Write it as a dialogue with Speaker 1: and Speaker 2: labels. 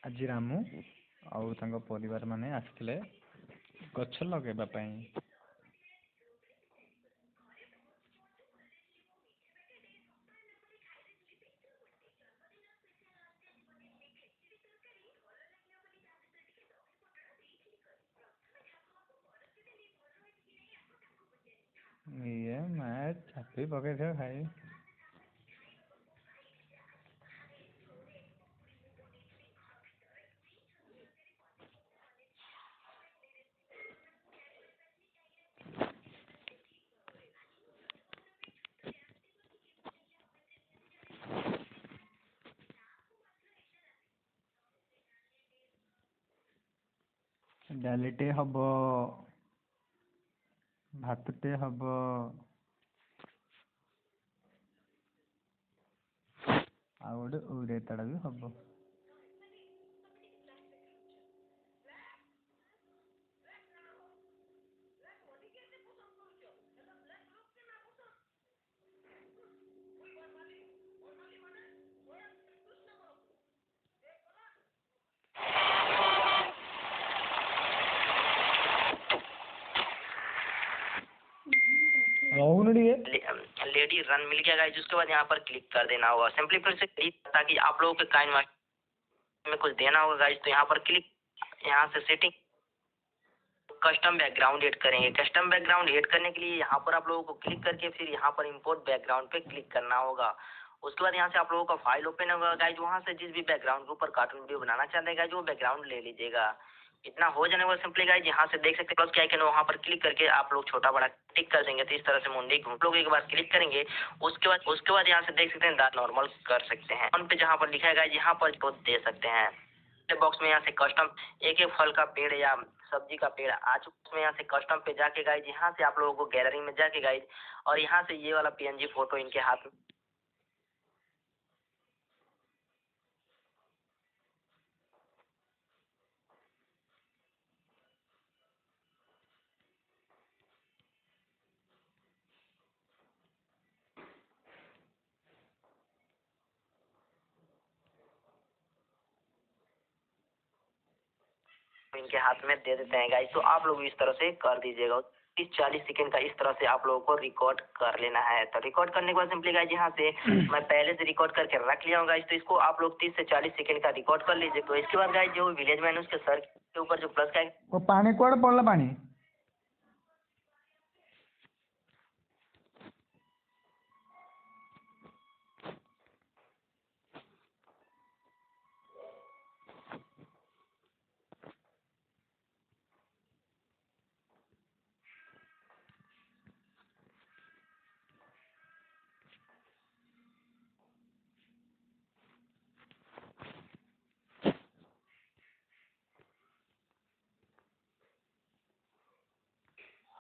Speaker 1: आज रामू आउ तांको परिवार माने आसिथिले गछ लगेबा पई। ये मैं छापी पके थे भाई। डालीटे हब भातटे हब आ गोटे उड़ेताड़ा भी हब।
Speaker 2: लेडी रन मिल गया गाइस। उसके बाद यहाँ पर क्लिक कर देना होगा सिंपली फिर से क्लिक, ताकि आप लोगों के काइन में कुछ देना होगा गाइस। तो यहाँ पर क्लिक, यहाँ से सेटिंग कस्टम बैकग्राउंड ऐड करेंगे। कस्टम बैकग्राउंड ऐड करने के लिए यहाँ पर आप लोगों को क्लिक करके फिर यहाँ पर इंपोर्ट बैकग्राउंड पे क्लिक करना होगा। उसके बाद यहाँ से आप लोगों का फाइल ओपन होगा गाइस। वहाँ से जिस भी बैकग्राउंड के ऊपर कार्टून वीडियो बनाना चाहते हैं गाइस, वो बैकग्राउंड ले लीजिएगा। इतना हो जाने को सिंपली गाइस यहाँ से देख सकते हैं प्लस क्या आइकन, वहाँ पर क्लिक करके आप लोग छोटा बड़ा टिक कर देंगे। तो इस तरह से मुंडी घूम लोग एक बार क्लिक करेंगे। उसके बाद यहाँ से देख सकते हैं दांत नॉर्मल कर सकते हैं। ऑन पे जहाँ पर लिखा है गाइस, यहाँ पर तो दे सकते हैं। बॉक्स में यहाँ से कस्टम एक फल का पेड़ या सब्जी का पेड़ आ चुका है। यहाँ से कस्टम पे जाके गाइस, यहाँ से आप लोगों को गैलरी में जाके गाइस, और यहाँ से ये वाला PNG फोटो इनके हाथ में दे देते हैं गाइस। तो आप लोग इस तरह से कर दीजिएगा। 30-40 सेकंड का इस तरह से आप लोगों को रिकॉर्ड कर लेना है। तो रिकॉर्ड करने के बाद सिंपली गाइस, यहाँ से मैं पहले से रिकॉर्ड करके रख लिया हूँ गाइस। तो इसको आप लोग 30 से 40 सेकंड का रिकॉर्ड कर लीजिए। तो इसके बाद गाइस, जो विलेज मैन उसके सर के ऊपर जो प्लस का
Speaker 1: वो पानी कोड़ पड़ला पानी